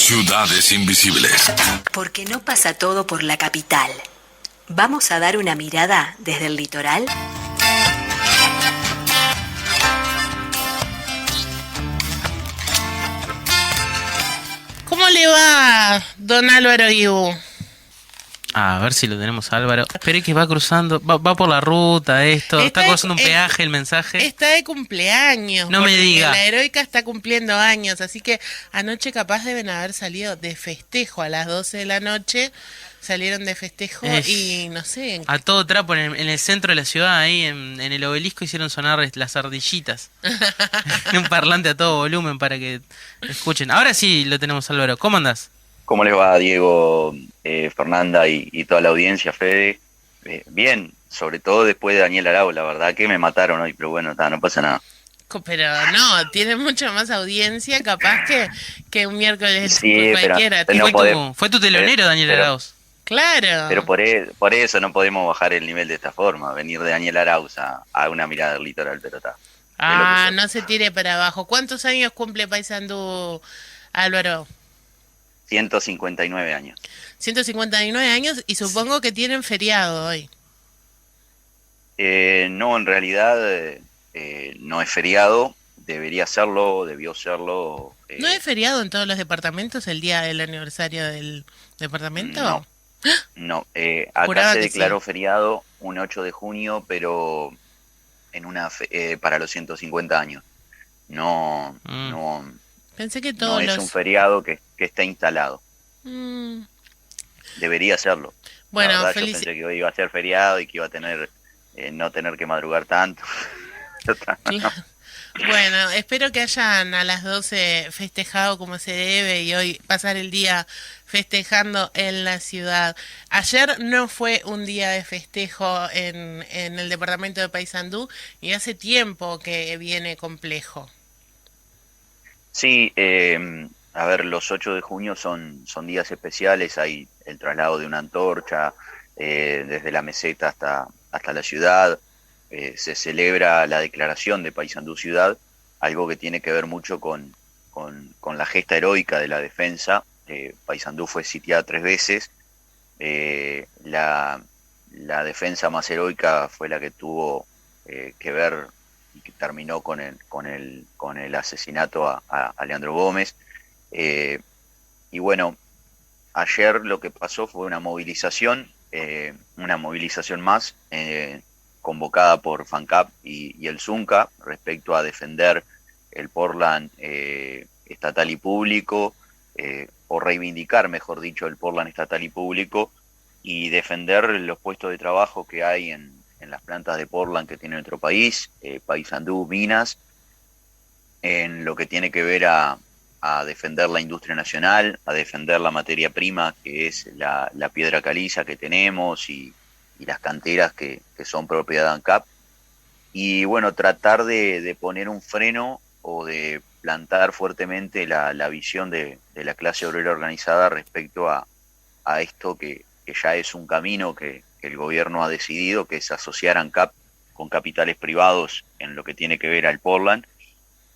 Ciudades invisibles. Porque no pasa todo por la capital. Vamos a dar una mirada desde el litoral. ¿Cómo le va, don Álvaro Ibu? A ver si lo tenemos, Álvaro. Esperé que va cruzando, va por la ruta está cruzando un peaje el mensaje. Está de cumpleaños. No me diga. La Heroica está cumpliendo años, así que anoche capaz deben haber salido de festejo a las 12 de la noche. Salieron de festejo y no sé. A todo trapo en el centro de la ciudad, ahí en el obelisco, hicieron sonar las ardillitas. En un parlante a todo volumen para que escuchen. Ahora sí lo tenemos, Álvaro. ¿Cómo andás? ¿Cómo les va, Diego, Fernanda y toda la audiencia, Fede? Bien, sobre todo después de Daniel Arau, la verdad que me mataron hoy, pero bueno, no pasa nada. Pero no, tiene mucha más audiencia capaz que un miércoles Sí, cualquiera. Fue tu telonero, Daniel Arauz. Claro. Pero por eso no podemos bajar el nivel de esta forma, venir de Daniel Arauz a una mirada del litoral, pero está. No se tire para abajo. ¿Cuántos años cumple Paysandú, Álvaro? 159 años. 159 años y supongo que tienen feriado hoy. No, en realidad no es feriado, debió serlo. ¿No es feriado en todos los departamentos el día del aniversario del departamento? No, acá Juraba se que declaró sí. feriado un 8 de junio, pero para los 150 años. No, no. Pensé que No todos es un feriado que está instalado. Debería serlo. Bueno, la verdad, yo pensé que hoy iba a ser feriado y que iba a tener no tener que madrugar tanto. Bueno, espero que hayan a las 12 festejado como se debe y hoy pasar el día festejando en la ciudad. Ayer no fue un día de festejo en el departamento de Paysandú y hace tiempo que viene complejo. Sí, a ver, los 8 de junio son días especiales, hay el traslado de una antorcha desde la meseta hasta la ciudad, se celebra la declaración de Paysandú Ciudad, algo que tiene que ver mucho con la gesta heroica de la defensa. Paysandú fue sitiada 3 veces, la defensa más heroica fue la que tuvo que ver y que terminó con el asesinato a Leandro Gómez. Y bueno, ayer lo que pasó fue una movilización más convocada por FANCAP y el Zunca respecto a defender el Portland estatal y público, o reivindicar, mejor dicho, el Portland estatal y público y defender los puestos de trabajo que hay en las plantas de Portland que tiene nuestro país, Paysandú, Minas, en lo que tiene que ver a defender la industria nacional, a defender la materia prima que es la piedra caliza que tenemos y las canteras que son propiedad de ANCAP. Y bueno, tratar de poner un freno o de plantar fuertemente la visión de la clase obrera organizada respecto a esto que ya es un camino que el gobierno ha decidido, que es asociar ANCAP con capitales privados en lo que tiene que ver al Portland,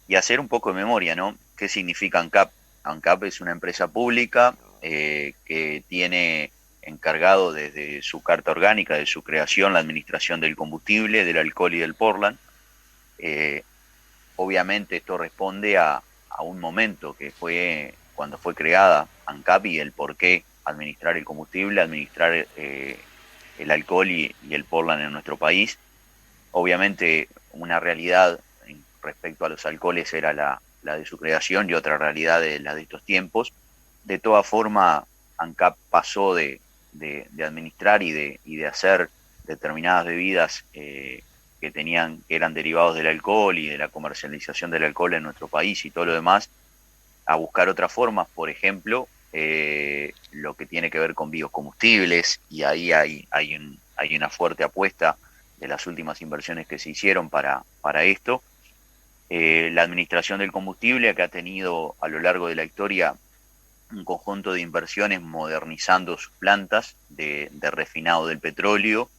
y hacer un poco de memoria, ¿no? ¿Qué significa ANCAP? ANCAP es una empresa pública que tiene encargado desde su carta orgánica, de su creación, la administración del combustible, del alcohol y del Portland. Obviamente esto responde a un momento que fue cuando fue creada ANCAP y el por qué administrar el combustible, administrar el alcohol y el Portland en nuestro país. Obviamente una realidad respecto a los alcoholes era la de su creación y otra realidad de la de estos tiempos. De toda forma, ANCAP pasó de administrar y de hacer determinadas bebidas que eran derivados del alcohol y de la comercialización del alcohol en nuestro país y todo lo demás, a buscar otras formas, por ejemplo, lo que tiene que ver con biocombustibles, y ahí hay una fuerte apuesta de las últimas inversiones que se hicieron para esto. La administración del combustible, que ha tenido a lo largo de la historia un conjunto de inversiones modernizando sus plantas de refinado del petróleo,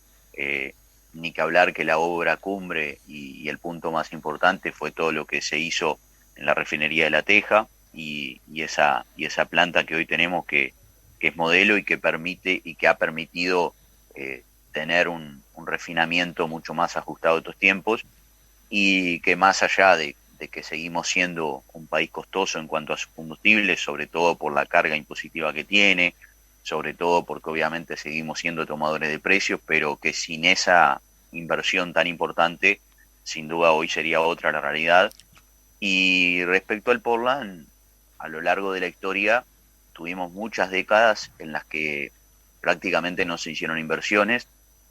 ni que hablar que la obra cumbre y el punto más importante fue todo lo que se hizo en la refinería de La Teja, y esa planta que hoy tenemos que es modelo y que permite y que ha permitido tener un refinamiento mucho más ajustado a estos tiempos, y que más allá de que seguimos siendo un país costoso en cuanto a sus combustibles, sobre todo por la carga impositiva que tiene, sobre todo porque obviamente seguimos siendo tomadores de precios, pero que sin esa inversión tan importante, sin duda hoy sería otra la realidad. Y respecto al Portland, a lo largo de la historia tuvimos muchas décadas en las que prácticamente no se hicieron inversiones.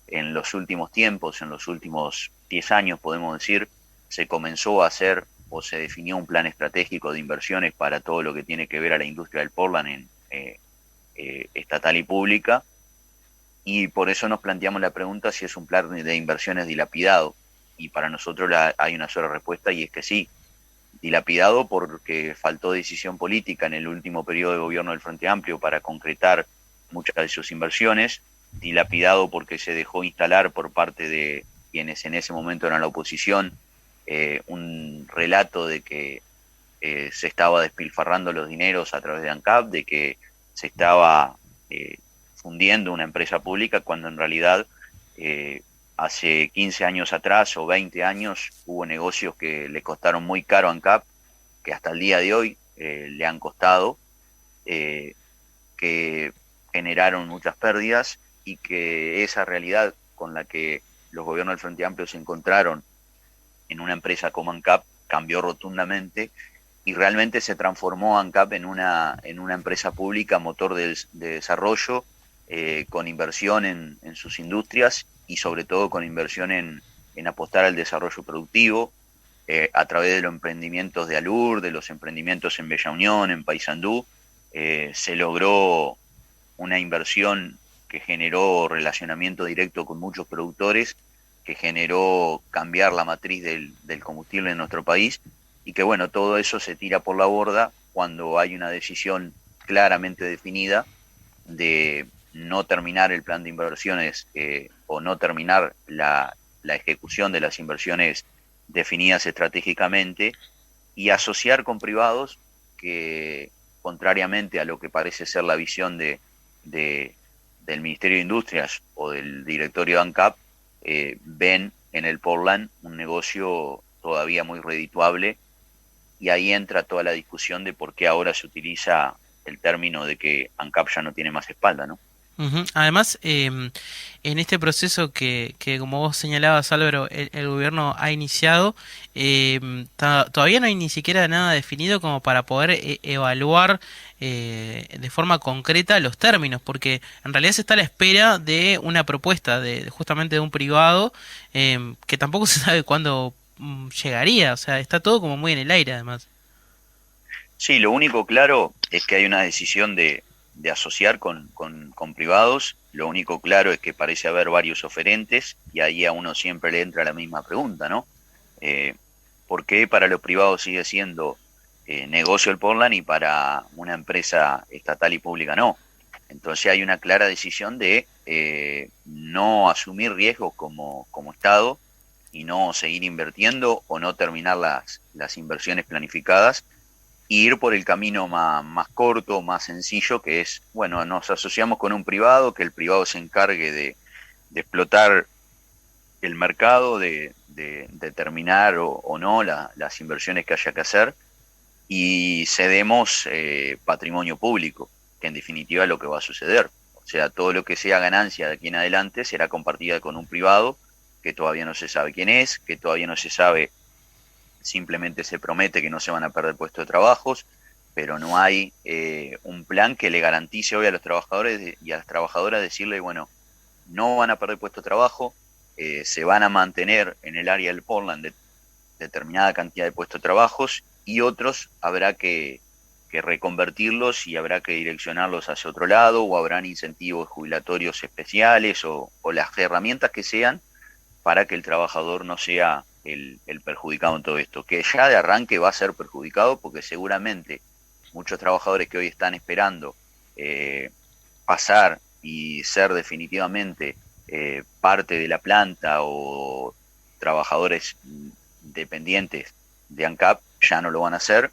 En los últimos tiempos, en los últimos 10 años podemos decir, se comenzó a hacer o se definió un plan estratégico de inversiones para todo lo que tiene que ver a la industria del Portland estatal y pública, y por eso nos planteamos la pregunta si es un plan de inversiones dilapidado, y para nosotros hay una sola respuesta, y es que sí. Dilapidado porque faltó decisión política en el último periodo de gobierno del Frente Amplio para concretar muchas de sus inversiones. Dilapidado porque se dejó instalar por parte de quienes en ese momento eran la oposición un relato de que se estaba despilfarrando los dineros a través de ANCAP, de que se estaba fundiendo una empresa pública, cuando en realidad hace 15 años atrás o 20 años hubo negocios que le costaron muy caro a ANCAP, que hasta el día de hoy le han costado, que generaron muchas pérdidas, y que esa realidad con la que los gobiernos del Frente Amplio se encontraron en una empresa como ANCAP cambió rotundamente, y realmente se transformó ANCAP en una empresa pública, motor de desarrollo, con inversión en sus industrias, y sobre todo con inversión en apostar al desarrollo productivo, a través de los emprendimientos de Alur, de los emprendimientos en Bella Unión, en Paysandú. Se logró una inversión que generó relacionamiento directo con muchos productores, que generó cambiar la matriz del combustible en nuestro país, y que bueno, todo eso se tira por la borda cuando hay una decisión claramente definida de no terminar el plan de inversiones o no terminar la ejecución de las inversiones definidas estratégicamente, y asociar con privados que, contrariamente a lo que parece ser la visión del Ministerio de Industrias o del directorio de ANCAP, ven en el Portland un negocio todavía muy redituable, y ahí entra toda la discusión de por qué ahora se utiliza el término de que ANCAP ya no tiene más espalda, ¿no? Ujú. Además, en este proceso que como vos señalabas, Álvaro, el gobierno ha iniciado, todavía no hay ni siquiera nada definido como para poder evaluar de forma concreta los términos, porque en realidad se está a la espera de una propuesta justamente de un privado, que tampoco se sabe cuándo llegaría. O sea, está todo como muy en el aire, además. Sí, lo único claro es que hay una decisión de asociar con privados. Lo único claro es que parece haber varios oferentes, y ahí a uno siempre le entra la misma pregunta, ¿no? ¿Por qué para los privados sigue siendo negocio el Portland y para una empresa estatal y pública no? Entonces hay una clara decisión de no asumir riesgos como Estado, y no seguir invirtiendo o no terminar las inversiones planificadas, ir por el camino más corto, más sencillo, que es, bueno, nos asociamos con un privado, que el privado se encargue de explotar el mercado, de determinar o no las inversiones que haya que hacer, y cedemos patrimonio público, que en definitiva es lo que va a suceder. O sea, todo lo que sea ganancia de aquí en adelante será compartida con un privado que todavía no se sabe quién es, que todavía no se sabe. Simplemente se promete que no se van a perder puestos de trabajos, pero no hay un plan que le garantice hoy a los trabajadores y a las trabajadoras decirle, bueno, no van a perder puestos de trabajo, se van a mantener en el área del Portland determinada cantidad de puestos de trabajos, y otros habrá que reconvertirlos y habrá que direccionarlos hacia otro lado, o habrán incentivos jubilatorios especiales o las herramientas que sean para que el trabajador no sea el perjudicado en todo esto, que ya de arranque va a ser perjudicado, porque seguramente muchos trabajadores que hoy están esperando pasar y ser definitivamente parte de la planta o trabajadores dependientes de ANCAP ya no lo van a hacer,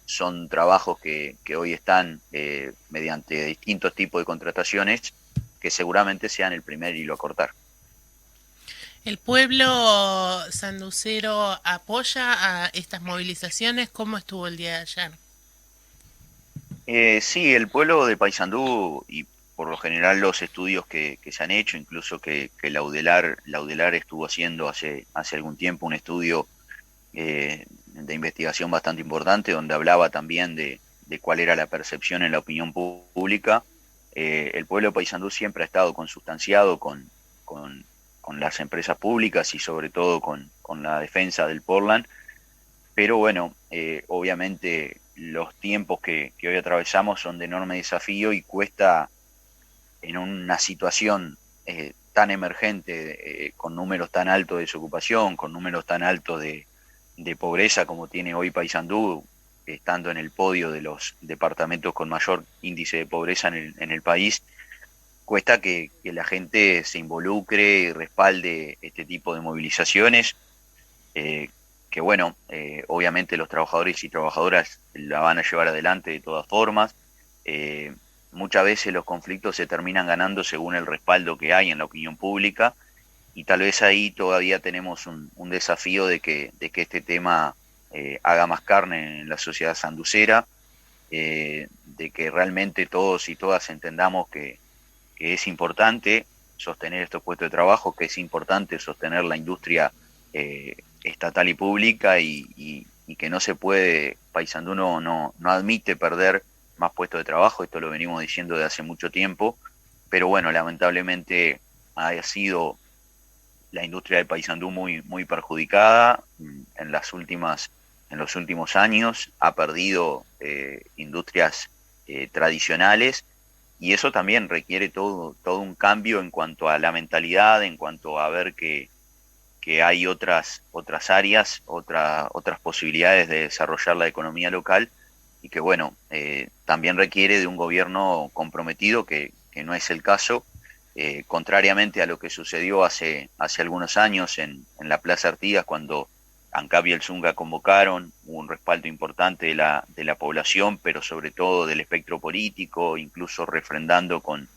son trabajos que hoy están mediante distintos tipos de contrataciones que seguramente sean el primer hilo a cortar. ¿El pueblo sanducero apoya a estas movilizaciones? ¿Cómo estuvo el día de ayer? Sí, el pueblo de Paysandú y por lo general los estudios que se han hecho, incluso que la UDELAR estuvo haciendo hace algún tiempo un estudio de investigación bastante importante donde hablaba también de cuál era la percepción en la opinión pública. El pueblo de Paysandú siempre ha estado consustanciado con las empresas públicas y sobre todo con la defensa del Portland, pero bueno, obviamente los tiempos que hoy atravesamos son de enorme desafío y cuesta en una situación tan emergente, con números tan altos de desocupación, con números tan altos de pobreza como tiene hoy Paysandú, estando en el podio de los departamentos con mayor índice de pobreza en el país, cuesta que la gente se involucre y respalde este tipo de movilizaciones, que bueno, obviamente los trabajadores y trabajadoras la van a llevar adelante de todas formas. Muchas veces los conflictos se terminan ganando según el respaldo que hay en la opinión pública, y tal vez ahí todavía tenemos un desafío de que este tema haga más carne en la sociedad sanducera, de que realmente todos y todas entendamos que es importante sostener estos puestos de trabajo, que es importante sostener la industria estatal y pública, y que no se puede, Paysandú no admite perder más puestos de trabajo. Esto lo venimos diciendo de hace mucho tiempo, pero bueno, lamentablemente ha sido la industria de Paysandú muy perjudicada en los últimos años, ha perdido industrias tradicionales, y eso también requiere todo un cambio en cuanto a la mentalidad, en cuanto a ver que hay otras áreas, otras posibilidades de desarrollar la economía local, y que bueno, también requiere de un gobierno comprometido, que no es el caso, contrariamente a lo que sucedió hace algunos años en la Plaza Artigas, cuando ANCAP y el Zunga convocaron, hubo un respaldo importante de la población, pero sobre todo del espectro político, incluso refrendando con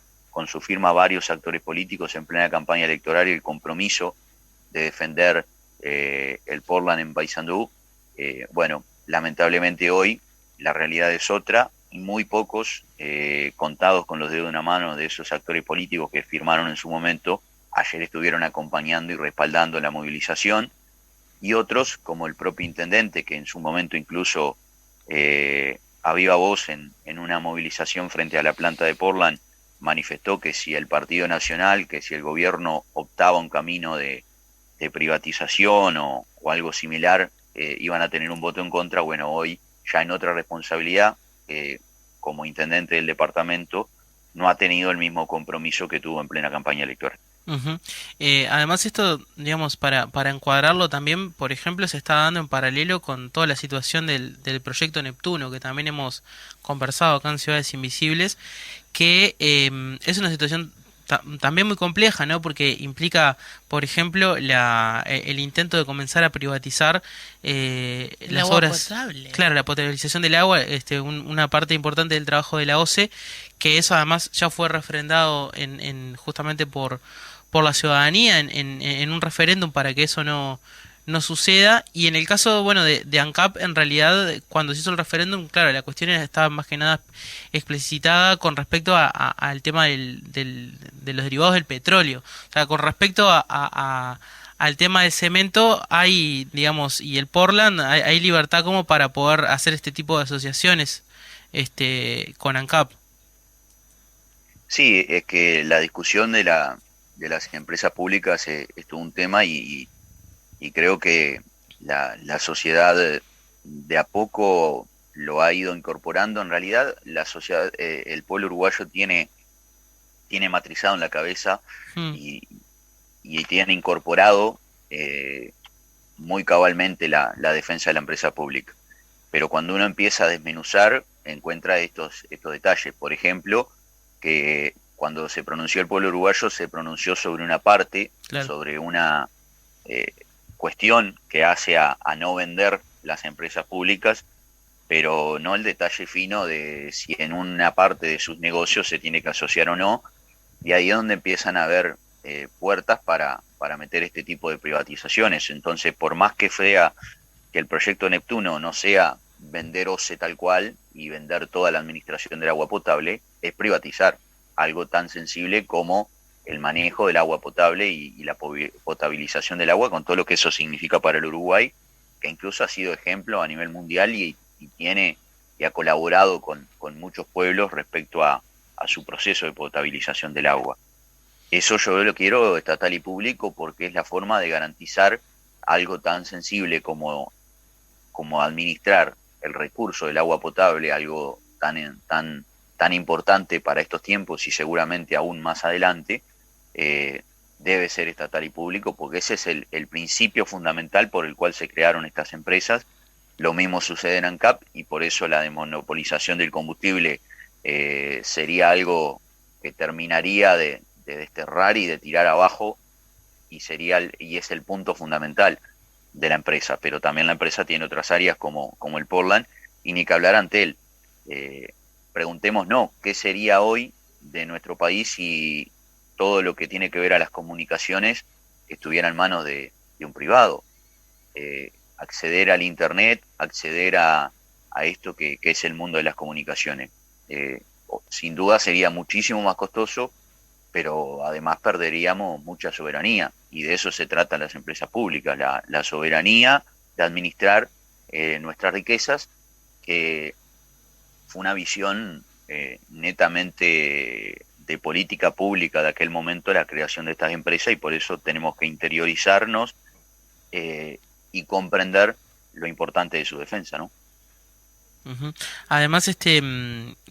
su firma varios actores políticos en plena campaña electoral el compromiso de defender el Portland en Paysandú. Bueno, lamentablemente hoy la realidad es otra, y muy pocos, contados con los dedos de una mano de esos actores políticos que firmaron en su momento, ayer estuvieron acompañando y respaldando la movilización, y otros, como el propio intendente, que en su momento incluso a viva voz en una movilización frente a la planta de Portland, manifestó que si el Partido Nacional, que si el gobierno optaba un camino de privatización o algo similar, iban a tener un voto en contra. Bueno, hoy ya en otra responsabilidad, como intendente del departamento, no ha tenido el mismo compromiso que tuvo en plena campaña electoral. Ujú. Además esto, digamos, para encuadrarlo también, por ejemplo, se está dando en paralelo con toda la situación del proyecto Neptuno, que también hemos conversado acá en Ciudades Invisibles, que es una situación también muy compleja, ¿no? Porque implica, por ejemplo, el intento de comenzar a privatizar las agua obras, potable. claro, la potabilización del agua, una parte importante del trabajo de la OCE, que eso además ya fue refrendado justamente por la ciudadanía en un referéndum para que eso no suceda. Y en el caso, bueno, de ANCAP, en realidad, cuando se hizo el referéndum, claro, la cuestión estaba más que nada explicitada con respecto al tema de los derivados del petróleo. O sea, con respecto al tema del cemento, hay, digamos, y el Portland, hay libertad como para poder hacer este tipo de asociaciones con ANCAP. Sí, es que la discusión de las empresas públicas es todo un tema, y creo que la sociedad de a poco lo ha ido incorporando. En realidad, la sociedad, el pueblo uruguayo tiene matrizado en la cabeza y tiene incorporado muy cabalmente la defensa de la empresa pública. Pero cuando uno empieza a desmenuzar, encuentra estos detalles. Por ejemplo, que cuando se pronunció el pueblo uruguayo, se pronunció sobre una parte, claro, sobre una cuestión que hace a no vender las empresas públicas, pero no el detalle fino de si en una parte de sus negocios se tiene que asociar o no, y ahí es donde empiezan a haber puertas para meter este tipo de privatizaciones. Entonces, por más que sea que el proyecto Neptuno no sea vender OCE tal cual y vender toda la administración del agua potable, es privatizar algo tan sensible como el manejo del agua potable y la potabilización del agua, con todo lo que eso significa para el Uruguay, que incluso ha sido ejemplo a nivel mundial y ha colaborado con muchos pueblos respecto a su proceso de potabilización del agua. Eso yo lo quiero estatal y público porque es la forma de garantizar algo tan sensible como administrar el recurso del agua potable, algo tan importante para estos tiempos y seguramente aún más adelante, debe ser estatal y público, porque ese es el principio fundamental por el cual se crearon estas empresas. Lo mismo sucede en ANCAP y por eso la desmonopolización del combustible sería algo que terminaría de desterrar y de tirar abajo y es el punto fundamental de la empresa. Pero también la empresa tiene otras áreas como el Portland, y ni que hablar ante él. Preguntémonos qué sería hoy de nuestro país si todo lo que tiene que ver a las comunicaciones estuviera en manos de un privado. Acceder al internet, acceder a esto que es el mundo de las comunicaciones. Sin duda sería muchísimo más costoso, pero además perderíamos mucha soberanía, y de eso se tratan las empresas públicas, la soberanía de administrar nuestras riquezas, que fue una visión netamente de política pública de aquel momento, la creación de estas empresas, y por eso tenemos que interiorizarnos y comprender lo importante de su defensa, ¿no? Ujú. Además,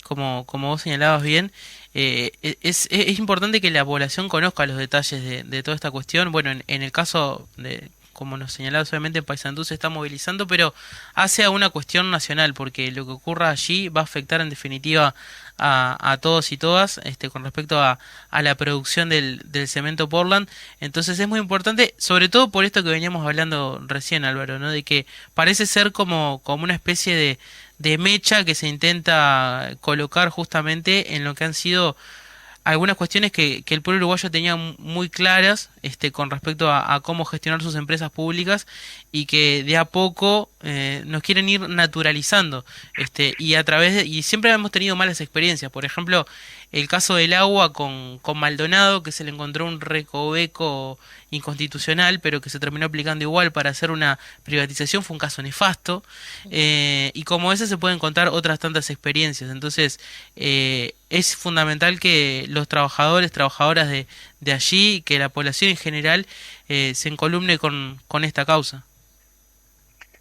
como vos señalabas bien, es importante que la población conozca los detalles de toda esta cuestión. Bueno, en el caso de, como nos señalabas, obviamente Paysandú se está movilizando, pero hace a una cuestión nacional, porque lo que ocurra allí va a afectar en definitiva a todos y todas, con respecto a la producción del cemento Portland. Entonces es muy importante, sobre todo por esto que veníamos hablando recién, Álvaro, ¿no? De que parece ser como una especie de mecha que se intenta colocar justamente en lo que han sido algunas cuestiones que el pueblo uruguayo tenía muy claras, con respecto a cómo gestionar sus empresas públicas, y que de a poco nos quieren ir naturalizando, y y siempre hemos tenido malas experiencias. Por ejemplo, el caso del agua con Maldonado, que se le encontró un recoveco inconstitucional, pero que se terminó aplicando igual para hacer una privatización, fue un caso nefasto, y como ese se pueden contar otras tantas experiencias. Entonces es fundamental que los trabajadores, trabajadoras de allí, que la población en general se encolumne con esta causa.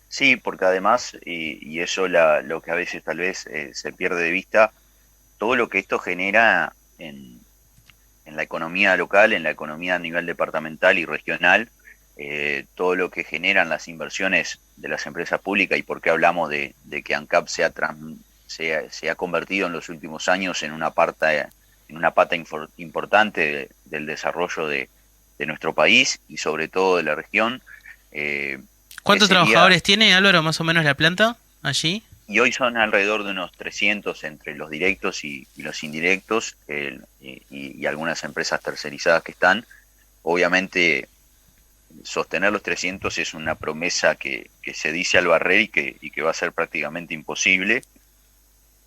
Sí, porque además, y eso lo que a veces tal vez se pierde de vista, todo lo que esto genera en la economía local, en la economía a nivel departamental y regional, todo lo que generan las inversiones de las empresas públicas, y por qué hablamos de que ANCAP se ha convertido en los últimos años en una pata importante del desarrollo de nuestro país y sobre todo de la región. ¿Cuántos trabajadores tiene, Álvaro, más o menos la planta allí? Y hoy son alrededor de unos 300 entre los directos y los indirectos, y algunas empresas tercerizadas que están. Obviamente, sostener los 300 es una promesa que se dice al barrer y que va a ser prácticamente imposible,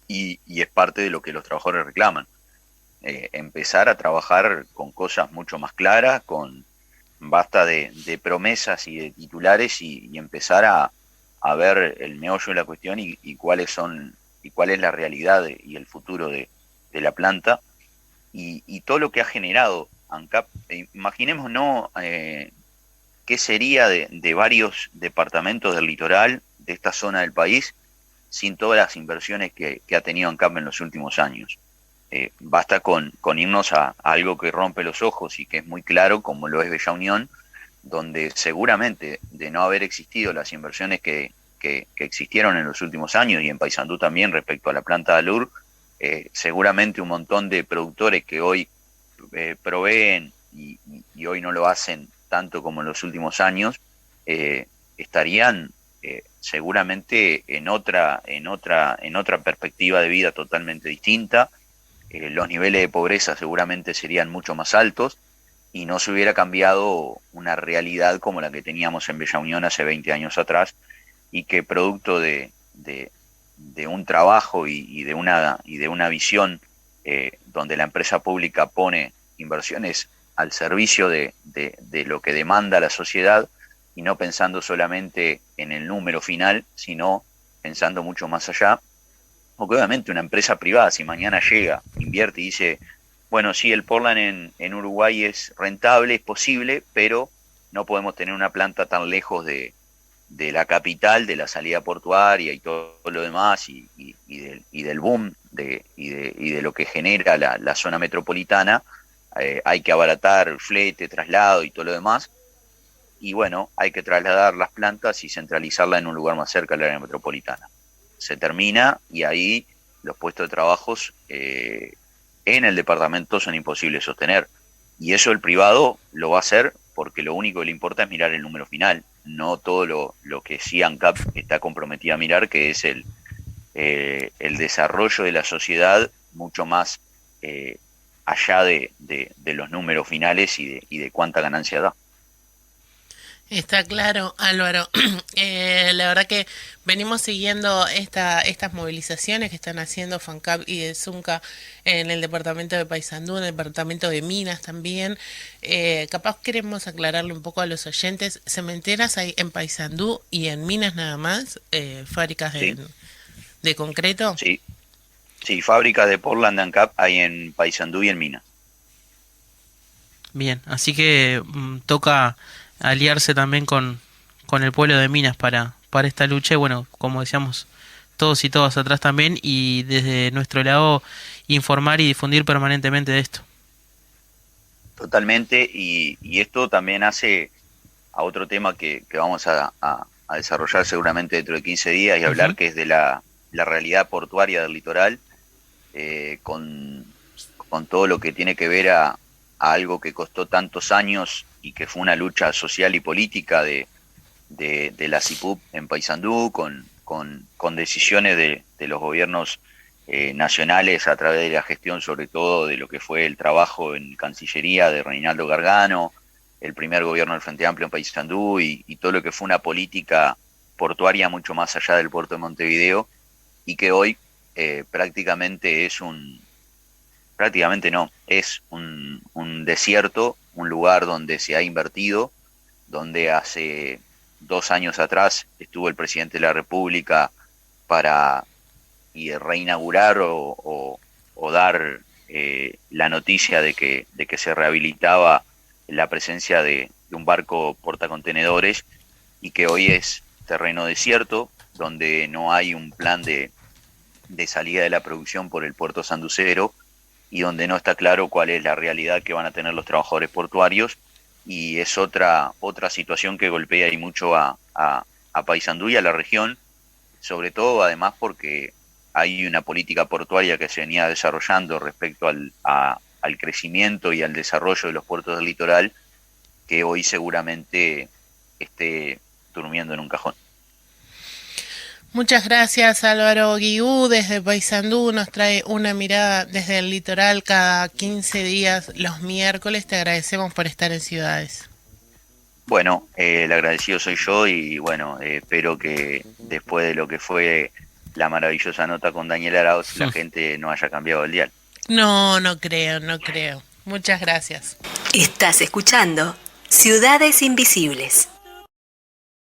y es parte de lo que los trabajadores reclaman. Empezar a trabajar con cosas mucho más claras, basta de promesas y de titulares, y empezar a ver el meollo de la cuestión y cuál es la realidad y el futuro de la planta y todo lo que ha generado ANCAP. Imaginemos, ¿no? Qué sería de varios departamentos del litoral de esta zona del país sin todas las inversiones que ha tenido ANCAP en los últimos años. Basta con irnos a algo que rompe los ojos y que es muy claro, como lo es Bella Unión, donde seguramente de no haber existido las inversiones que existieron en los últimos años, y en Paysandú también respecto a la planta de Alur, seguramente un montón de productores que hoy proveen y hoy no lo hacen tanto como en los últimos años, estarían seguramente en otra perspectiva de vida totalmente distinta. Los niveles de pobreza seguramente serían mucho más altos y no se hubiera cambiado una realidad como la que teníamos en Bella Unión hace 20 años atrás, y que producto de un trabajo y de una visión donde la empresa pública pone inversiones al servicio de lo que demanda la sociedad, y no pensando solamente en el número final, sino pensando mucho más allá. Porque obviamente una empresa privada, si mañana llega, invierte y dice, bueno, sí, el Portland en Uruguay es rentable, es posible, pero no podemos tener una planta tan lejos de la capital, de la salida portuaria y todo lo demás, y del boom y de lo que genera la zona metropolitana. Hay que abaratar flete, traslado y todo lo demás. Y bueno, hay que trasladar las plantas y centralizarlas en un lugar más cerca del área metropolitana. Se termina y ahí los puestos de trabajos en el departamento son imposibles de sostener. Y eso el privado lo va a hacer porque lo único que le importa es mirar el número final, no todo lo que sí ANCAP está comprometida a mirar, que es el desarrollo de la sociedad mucho más allá de los números finales y de cuánta ganancia da. Está claro, Álvaro. La verdad que venimos siguiendo estas movilizaciones que están haciendo FANCAP y el Zunca en el departamento de Paysandú, en el departamento de Minas también. Capaz queremos aclararle un poco a los oyentes. ¿Cementeras hay en Paysandú y en Minas nada más? ¿Fábricas Sí. de concreto? Sí, fábricas de Portland de ANCAP hay en Paysandú y en Minas. Bien, así que toca aliarse también con el pueblo de Minas para esta lucha, y bueno, como decíamos, todos y todas atrás también, y desde nuestro lado informar y difundir permanentemente de esto. Totalmente, y esto también hace a otro tema que vamos a desarrollar seguramente dentro de 15 días y hablar, que es de la realidad portuaria del litoral, con todo lo que tiene que ver a algo que costó tantos años y que fue una lucha social y política de la CIPUB en Paysandú, con decisiones de los gobiernos nacionales a través de la gestión, sobre todo de lo que fue el trabajo en Cancillería de Reinaldo Gargano, el primer gobierno del Frente Amplio en Paysandú, y todo lo que fue una política portuaria mucho más allá del puerto de Montevideo, y que hoy prácticamente es un desierto, un lugar donde se ha invertido, donde hace 2 años atrás estuvo el presidente de la República para reinaugurar o dar la noticia de que se rehabilitaba la presencia de un barco portacontenedores, y que hoy es terreno desierto, donde no hay un plan de salida de la producción por el puerto sanducero, y donde no está claro cuál es la realidad que van a tener los trabajadores portuarios, y es otra situación que golpea y mucho a Paysandú y a la región, sobre todo además porque hay una política portuaria que se venía desarrollando respecto al crecimiento y al desarrollo de los puertos del litoral, que hoy seguramente esté durmiendo en un cajón. Muchas gracias, Álvaro Guiú. Desde Paysandú nos trae una mirada desde el litoral cada 15 días los miércoles. Te agradecemos por estar en Ciudades. Bueno, el agradecido soy yo, y bueno, espero que después de lo que fue la maravillosa nota con Daniel Arauz, la gente no haya cambiado el dial. No creo. Muchas gracias. Estás escuchando Ciudades Invisibles.